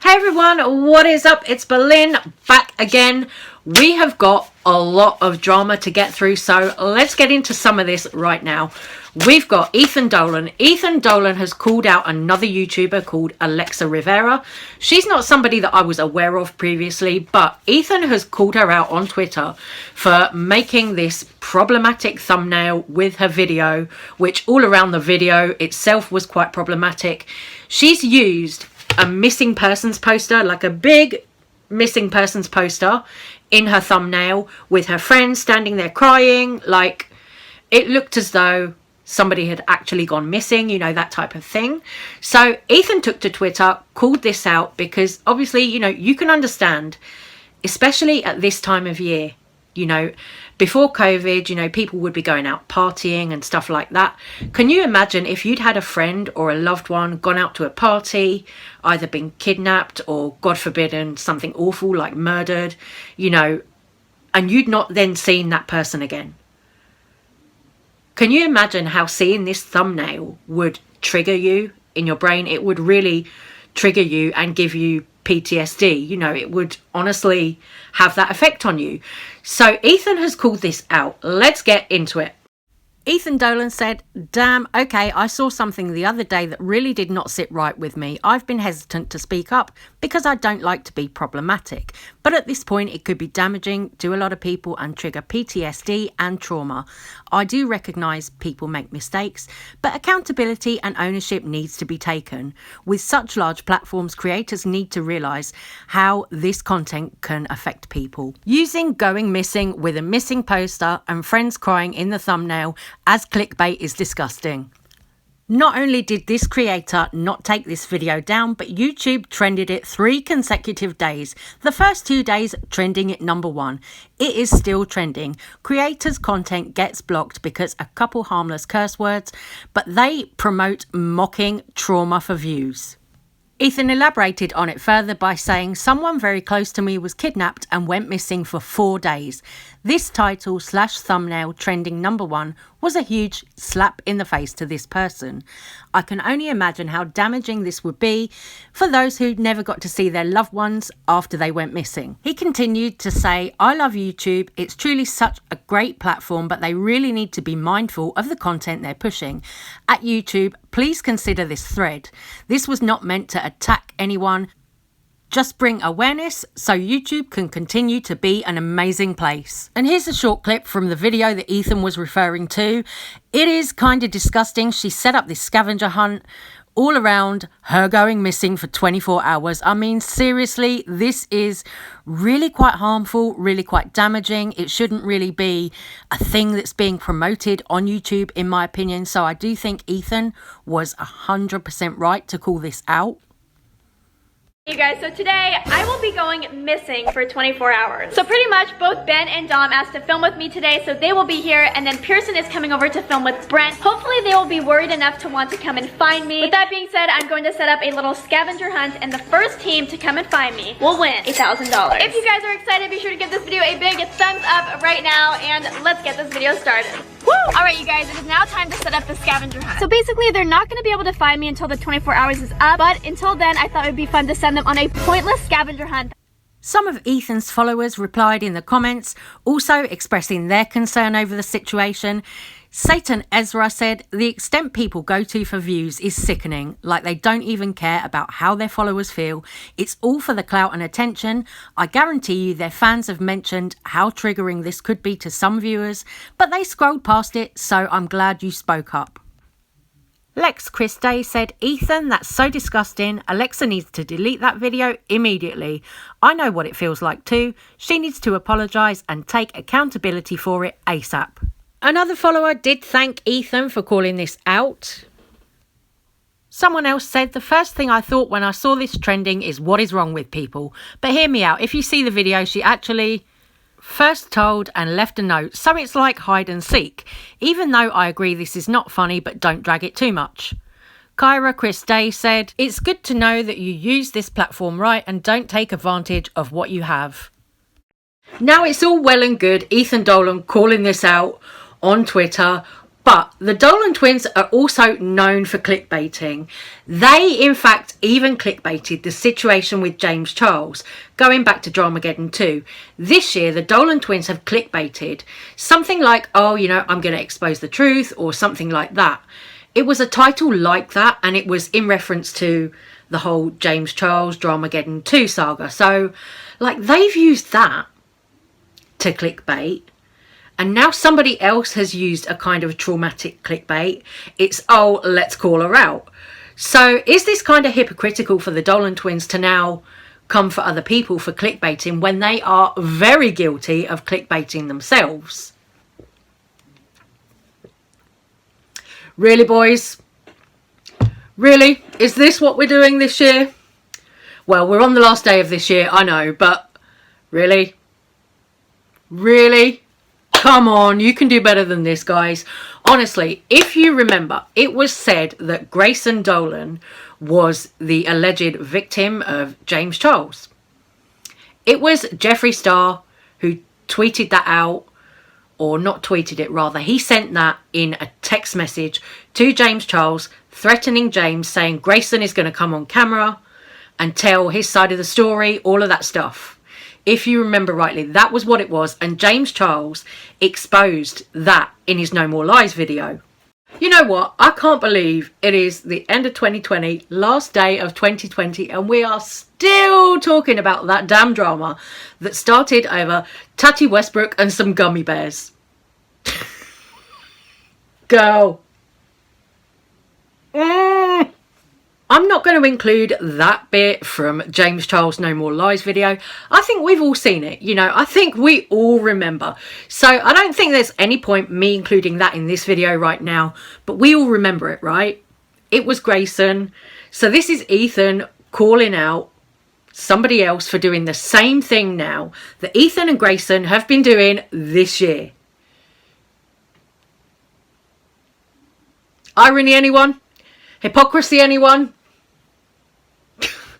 Hey everyone, what is up? It's Berlin back again. We have got a lot of drama to get through, so let's get into some of this right now. We've got Ethan Dolan. Ethan Dolan has called out another YouTuber called Alexa Rivera. She's not somebody that I was aware of previously, but Ethan has called her out on Twitter for making this problematic thumbnail with her video, which all around the video itself was quite problematic. She's used a missing persons poster, like a big missing persons poster in her thumbnail with her friends standing there crying. Like, it looked as though somebody had actually gone missing, you know, that type of thing. So Ethan took to Twitter, called this out, because obviously, you know, you can understand, especially at this time of year, you know, before COVID, you know, people would be going out partying and stuff like that. Can you imagine if you'd had a friend or a loved one gone out to a party, either been kidnapped or, God forbid, something awful like murdered, you know, and you'd not then seen that person again? Can you imagine how seeing this thumbnail would trigger you in your brain? It would really trigger you and give you PTSD. You know, it would honestly have that effect on you. So Ethan has called this out. Let's get into it. Ethan Dolan said, "Damn, okay, I saw something the other day that really did not sit right with me. I've been hesitant to speak up because I don't like to be problematic. But at this point, it could be damaging to a lot of people and trigger PTSD and trauma. I do recognise people make mistakes, but accountability and ownership needs to be taken. With such large platforms, creators need to realise how this content can affect people. Using going missing with a missing poster and friends crying in the thumbnail as clickbait is disgusting." Not only did this creator not take this video down, but YouTube trended it 3 consecutive days. The first 2 days trending at #1. It is still trending. Creators' content gets blocked because a couple harmless curse words, but they promote mocking trauma for views. Ethan elaborated on it further by saying, "Someone very close to me was kidnapped and went missing for 4 days. This title/thumbnail trending #1 was a huge slap in the face to this person. I can only imagine how damaging this would be for those who never got to see their loved ones after they went missing." He continued to say, "I love YouTube. It's truly such a great platform, but they really need to be mindful of the content they're pushing. At YouTube, please consider this thread. This was not meant to attack anyone. Just bring awareness so YouTube can continue to be an amazing place." And here's a short clip from the video that Ethan was referring to. It is kind of disgusting. She set up this scavenger hunt all around her going missing for 24 hours. I mean, seriously, this is really quite harmful, really quite damaging. It shouldn't really be a thing that's being promoted on YouTube, in my opinion. So I do think Ethan was 100% right to call this out. Hey guys, so today I will be going missing for 24 hours. So pretty much both Ben and Dom asked to film with me today, so they will be here, and then Pearson is coming over to film with Brent. Hopefully they will be worried enough to want to come and find me. With that being said, I'm going to set up a little scavenger hunt, and the first team to come and find me will win $1,000. If you guys are excited, be sure to give this video a big thumbs up right now, and let's get this video started. Woo! Alright you guys, it is now time to set up the scavenger hunt. So basically they're not going to be able to find me until the 24 hours is up, but until then I thought it would be fun to send them on a pointless scavenger hunt. Some of Ethan's followers replied in the comments, also expressing their concern over the situation. Satan Ezra said, "The extent people go to for views is sickening, like they don't even care about how their followers feel. It's all for the clout and attention. I guarantee you their fans have mentioned how triggering this could be to some viewers, but they scrolled past it, so I'm glad you spoke up." Lex Chris Day said, "Ethan, that's so disgusting. Alexa needs to delete that video immediately. I know what it feels like too. She needs to apologise and take accountability for it ASAP." Another follower did thank Ethan for calling this out. Someone else said, "The first thing I thought when I saw this trending is what is wrong with people. But hear me out. If you see the video, she actually first told and left a note, so it's like hide and seek. Even though I agree this is not funny, but don't drag it too much." Kyra Chris Day said, "It's good to know that you use this platform right and don't take advantage of what you have." Now it's all well and good Ethan Dolan calling this out on Twitter, But the Dolan twins are also known for clickbaiting. They, in fact, even clickbaited the situation with James Charles, going back to Dramageddon 2. This year, the Dolan twins have clickbaited something like, oh, you know, I'm going to expose the truth, or something like that. It was a title like that, and it was in reference to the whole James Charles Dramageddon 2 saga. So, like, they've used that to clickbait. And now somebody else has used a kind of traumatic clickbait. It's, oh, let's call her out. So is this kind of hypocritical for the Dolan twins to now come for other people for clickbaiting when they are very guilty of clickbaiting themselves? Really, boys? Really? Is this what we're doing this year? Well, we're on the last day of this year, I know, but really? Really? Come on, you can do better than this, guys. Honestly, if you remember, it was said that Grayson Dolan was the alleged victim of James Charles. It was Jeffree Star who tweeted that out, or not tweeted it rather. He sent that in a text message to James Charles, threatening James, saying Grayson is going to come on camera and tell his side of the story, all of that stuff. If you remember rightly, that was what it was. And James Charles exposed that in his No More Lies video. You know what? I can't believe it is the end of 2020, last day of 2020, and we are still talking about that damn drama that started over Tati Westbrook and some gummy bears. Girl. I'm not going to include that bit from James Charles' No More Lies video. I think we've all seen it, you know. I think we all remember. So I don't think there's any point me including that in this video right now. But we all remember it, right? It was Grayson. So this is Ethan calling out somebody else for doing the same thing now that Ethan and Grayson have been doing this year. Irony, anyone? Hypocrisy, anyone?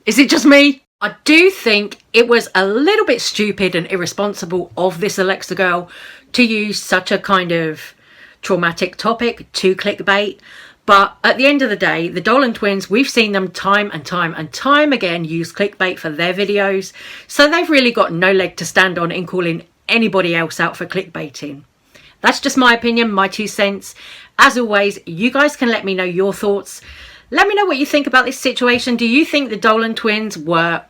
Is it just me? I do think it was a little bit stupid and irresponsible of this Alexa girl to use such a kind of traumatic topic to clickbait. But at the end of the day, the Dolan twins, we've seen them time and time again use clickbait for their videos. So they've really got no leg to stand on in calling anybody else out for clickbaiting. That's just my opinion, my 2 cents. As always, you guys can let me know your thoughts. Let me know what you think about this situation. Do you think the Dolan twins were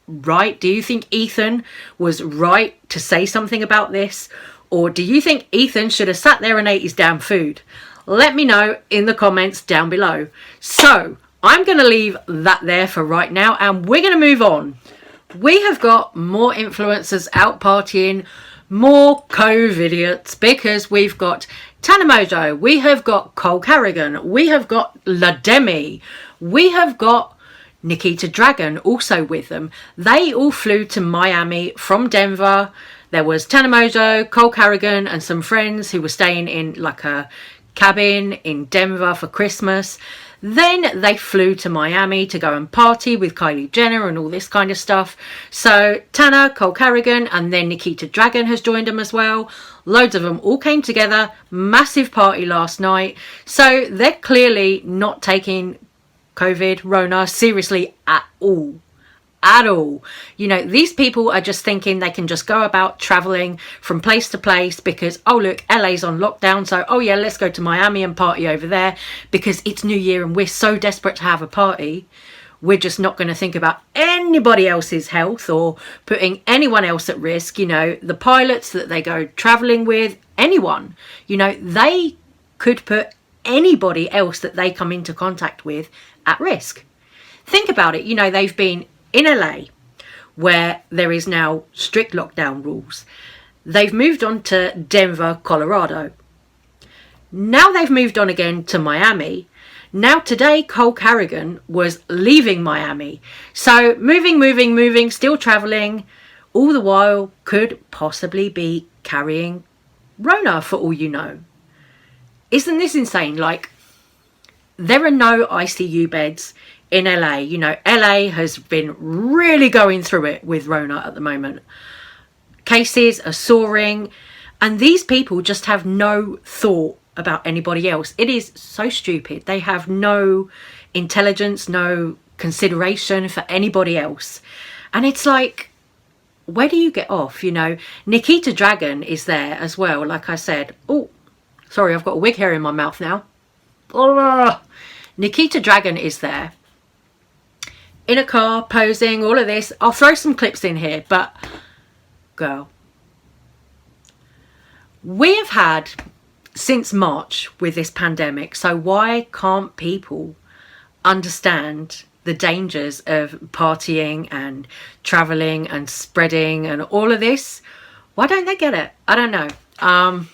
right? Do you think Ethan was right to say something about this? Or do you think Ethan should have sat there and ate his damn food? Let me know in the comments down below. So I'm going to leave that there for right now, and we're going to move on. We have got more influencers out partying, more covidiots, because we've got Tana Mojo, we have got Cole Carrigan, we have got La Demi, we have got Nikita Dragon also with them. They all flew to Miami from Denver. There was Tana Mojo, Cole Carrigan and some friends who were staying in like a cabin in Denver for Christmas. Then they flew to Miami to go and party with Kylie Jenner and all this kind of stuff. So Tana, Cole Carrigan and then Nikita Dragon has joined them as well. Loads of them all came together. Massive party last night. So they're clearly not taking COVID, Rona seriously at all. At all. You know, these people are just thinking they can just go about traveling from place to place because, oh look, LA's on lockdown, so oh yeah, let's go to Miami and party over there because it's New Year and we're so desperate to have a party. We're just not going to think about anybody else's health or putting anyone else at risk. You know, the pilots that they go traveling with, anyone, you know, they could put anybody else that they come into contact with at risk. Think about it. You know, they've been in LA, where there is now strict lockdown rules. They've moved on to Denver, Colorado. Now they've moved on again to Miami. Now today, Cole Carrigan was leaving Miami. So moving, still traveling, all the while could possibly be carrying Rona for all you know. Isn't this insane? Like, there are no ICU beds in LA. You know, LA has been really going through it with Rona at the moment. Cases are soaring and these people just have no thought about anybody else. It is so stupid. They have no intelligence, no consideration for anybody else. And it's like, where do you get off? You know, Nikita Dragon is there as well, like I said. Oh, sorry, I've got a wig hair in my mouth now. Oh, Nikita Dragon is there in a car posing, all of this. I'll throw some clips in here, but girl, we have had since March with this pandemic, so why can't people understand the dangers of partying and traveling and spreading and all of this? Why don't they get it? I don't know.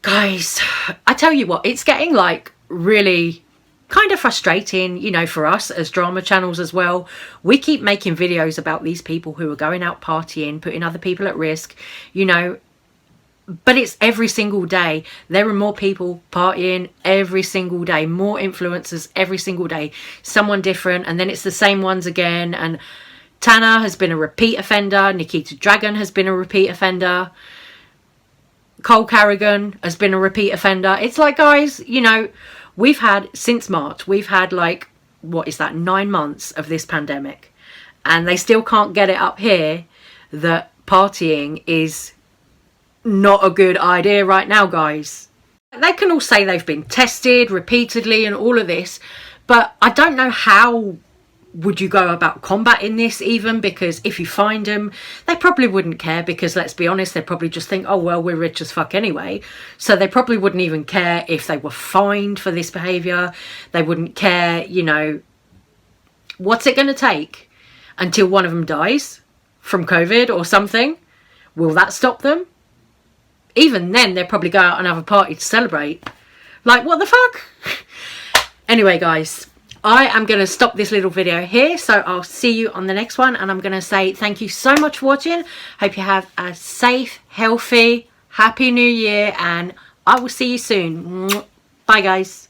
Guys, I tell you what, it's getting like really kind of frustrating, you know, for us as drama channels as well. We keep making videos about these people who are going out partying, putting other people at risk, you know, but it's every single day. There are more people partying every single day, more influencers every single day, someone different, and then it's the same ones again. And Tana has been a repeat offender, Nikita Dragon has been a repeat offender, Cole Carrigan has been a repeat offender. It's like, guys, you know, we've had, since March, we've had like, what is that, 9 months of this pandemic. And they still can't get it up here that partying is not a good idea right now, guys. They can all say they've been tested repeatedly and all of this, but I don't know how would you go about combating this even, because if you find them, they probably wouldn't care, because let's be honest, they'd probably just think, oh well, we're rich as fuck anyway. So they probably wouldn't even care if they were fined for this behaviour. They wouldn't care, you know. What's it going to take until one of them dies from COVID or something? Will that stop them? Even then, they'll probably go out and have a party to celebrate. Like, what the fuck? Anyway, guys, I am going to stop this little video here, so I'll see you on the next one, and I'm going to say thank you so much for watching. Hope you have a safe, healthy, happy new year, and I will see you soon. Bye, guys.